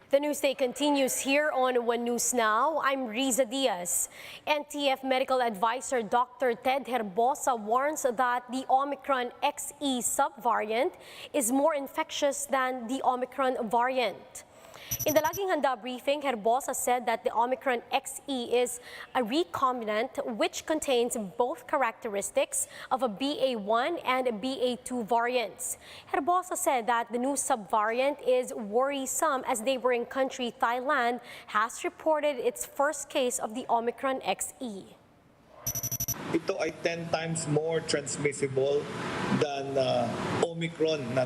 The news day continues here on One News Now. I'm Riza Diaz. NTF Medical Advisor Dr. Ted Herbosa warns that the Omicron XE subvariant is more infectious than the Omicron variant. In the Laging Handa briefing, Herbosa said that the Omicron XE is a recombinant which contains both characteristics of a BA1 and a BA2 variants. Herbosa said that the new subvariant is worrisome as neighboring country Thailand has reported its first case of the Omicron XE. Ito ay 10 times more transmissible than Omicron na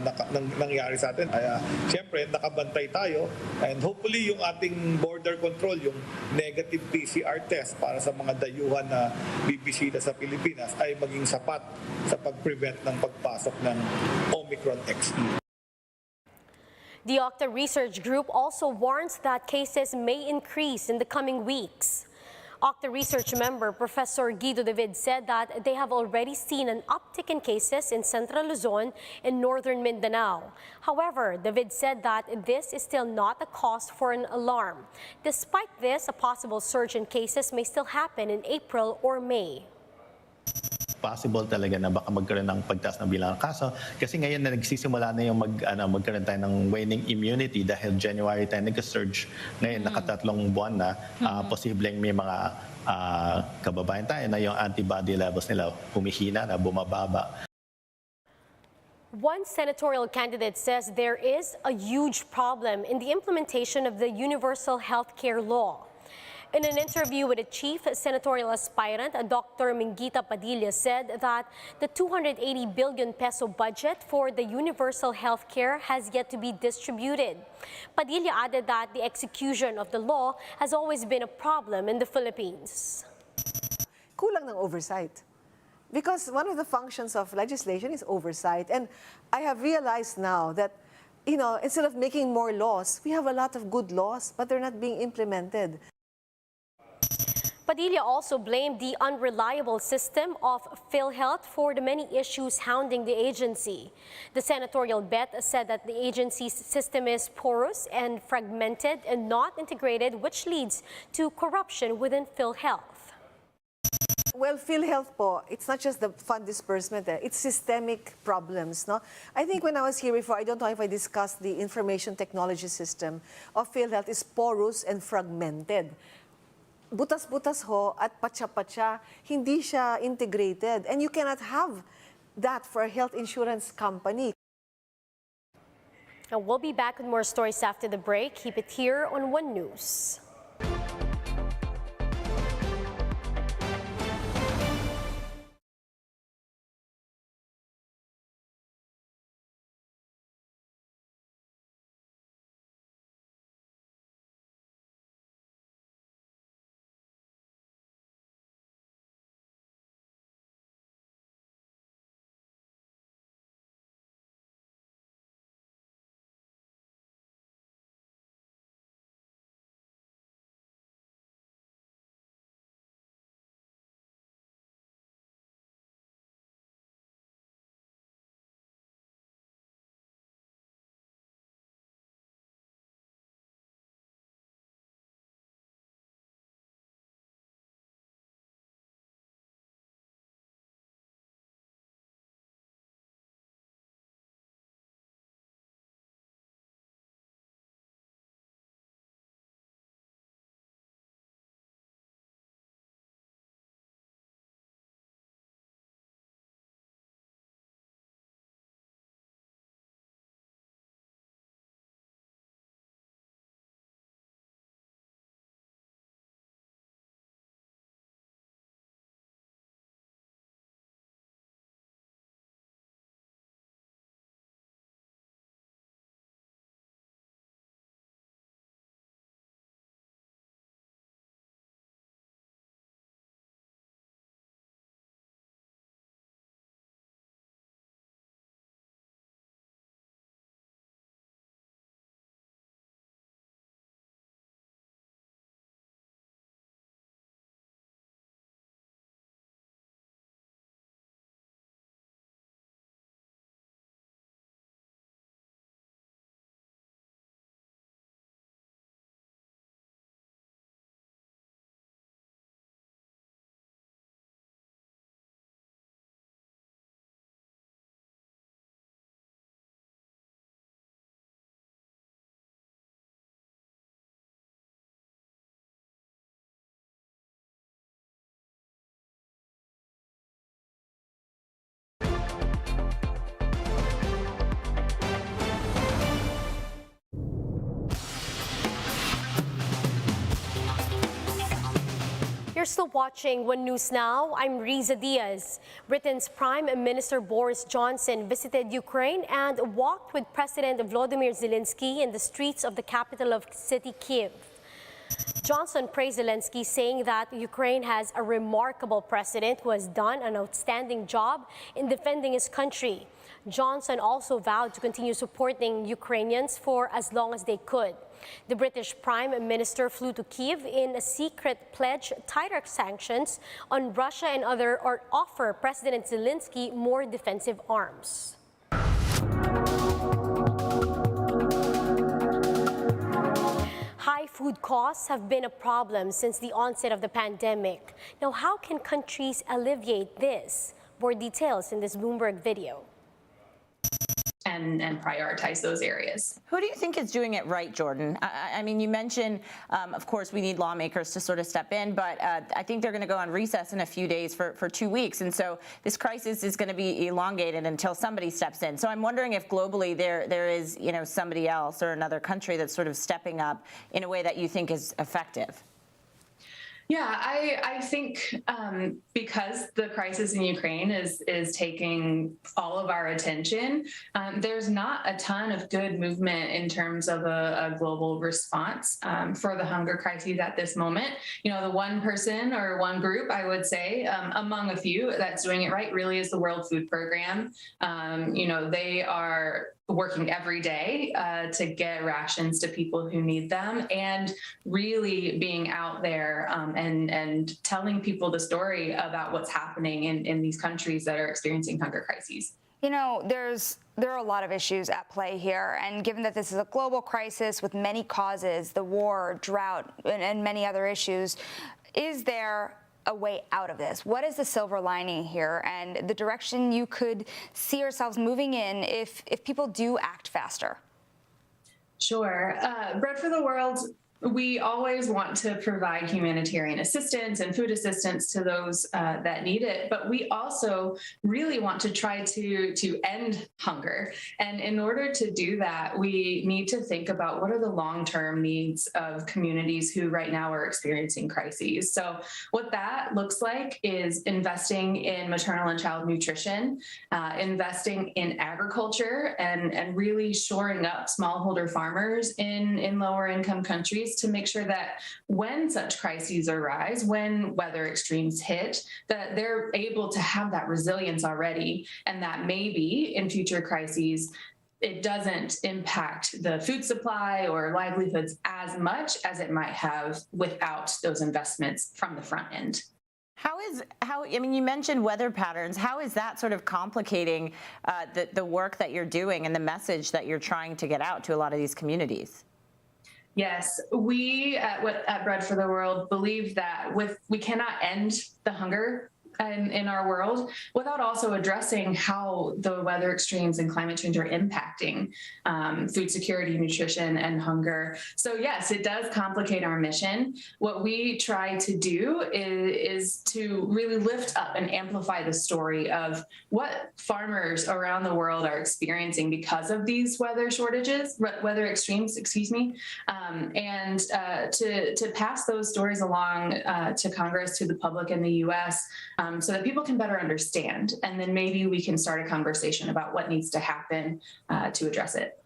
nangyari sa atin. Kaya siyempre nakabantay tayo and hopefully yung ating border control, yung negative PCR test para sa mga dayuhan na bibisita sa Pilipinas ay maging sapat sa pag-prevent ng pagpasok ng Omicron XE. The Octa Research Group also warns that cases may increase in the coming weeks. Octa Research member Professor Guido David said that they have already seen an uptick in cases in Central Luzon and Northern Mindanao. However, David said that this is still not a cause for an alarm. Despite this, a possible surge in cases may still happen in April or May. Possible talaga na baka magkaroon ng pagtaas ng bilang ng kaso kasi ngayon na nagsisimula na yung magkaroon tayo ng waning immunity dahil January tayo nag-surge. Ngayon nakatatlong buwan na posibleng may mga kababayan tayo na yung antibody levels nila humihina na bumababa. One senatorial candidate says there is a huge problem in the implementation of the Universal Healthcare Law. In an interview with a chief senatorial aspirant, Dr. Mingita Padilla said that the 280 billion peso budget for the universal health care has yet to be distributed. Padilla added that the execution of the law has always been a problem in the Philippines. Kulang ng oversight. Because one of the functions of legislation is oversight. And I have realized now that, instead of making more laws, we have a lot of good laws, but they're not being implemented. Padilla also blamed the unreliable system of PhilHealth for the many issues hounding the agency. The senatorial bet said that the agency's system is porous and fragmented and not integrated, which leads to corruption within PhilHealth. Well, PhilHealth po, it's not just the fund disbursement, it's systemic problems. No? I think when I was here before, I don't know if I discussed the information technology system of PhilHealth is porous and fragmented. Butas-butas ho at patsa-patsa, hindi siya integrated. And you cannot have that for a health insurance company. Now, we'll be back with more stories after the break. Keep it here on One News. You're still watching One News Now. I'm Riza Diaz. Britain's Prime Minister Boris Johnson visited Ukraine and walked with President Volodymyr Zelensky in the streets of the capital of city Kyiv. Johnson praised Zelensky, saying that Ukraine has a remarkable president who has done an outstanding job in defending his country. Johnson also vowed to continue supporting Ukrainians for as long as they could. The British Prime Minister flew to Kyiv in a secret pledge tighter sanctions on Russia and offer President Zelensky more defensive arms. High food costs have been a problem since the onset of the pandemic. Now, how can countries alleviate this? More details in this Bloomberg video. And prioritize those areas. Who do you think is doing it right, Jordan? I mean, you mentioned, of course, we need lawmakers to sort of step in, but I think they're going to go on recess in a few days for 2 weeks. And so this crisis is going to be elongated until somebody steps in. So I'm wondering if globally there is, somebody else or another country that's sort of stepping up in a way that you think is effective. Yeah, I think because the crisis in Ukraine is taking all of our attention, there's not a ton of good movement in terms of a global response for the hunger crises at this moment. The one person or one group, I would say, among a few that's doing it right really is the World Food Program. They are working every day to get rations to people who need them, and really being out there and telling people the story about what's happening in these countries that are experiencing hunger crises. There are a lot of issues at play here, and given that this is a global crisis with many causes, the war, drought, and many other issues, is there a way out of this? What is the silver lining here and the direction you could see yourselves moving in if people do act faster? Sure. Bread for the World, we always want to provide humanitarian assistance and food assistance to those that need it, but we also really want to try to end hunger. And in order to do that, we need to think about what are the long-term needs of communities who right now are experiencing crises. So what that looks like is investing in maternal and child nutrition, investing in agriculture, and really shoring up smallholder farmers in lower income countries to make sure that when such crises arise, when weather extremes hit, that they're able to have that resilience already, and that maybe in future crises, it doesn't impact the food supply or livelihoods as much as it might have without those investments from the front end. You mentioned weather patterns. How is that sort of complicating the work that you're doing and the message that you're trying to get out to a lot of these communities? Yes, we at Bread for the World believe that we cannot end the hunger in our world without also addressing how the weather extremes and climate change are impacting food security, nutrition, and hunger. So yes, it does complicate our mission. What we try to do is to really lift up and amplify the story of what farmers around the world are experiencing because of these weather extremes, and to pass those stories along to Congress, to the public in the U.S., so that people can better understand. And then maybe we can start a conversation about what needs to happen to address it.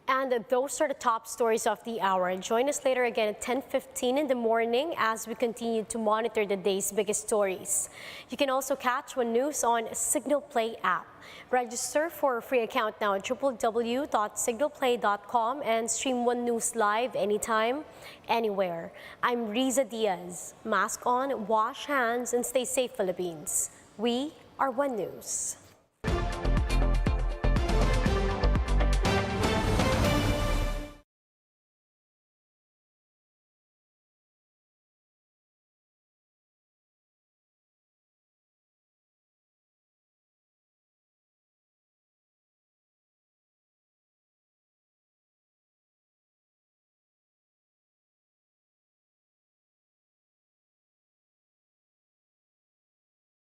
And those are the top stories of the hour. Join us later again at 10:15 in the morning as we continue to monitor the day's biggest stories. You can also catch One News on Signal Play app. Register for a free account now at www.signalplay.com and stream One News live anytime, anywhere. I'm Riza Diaz. Mask on, wash hands, and stay safe, Philippines. We are One News.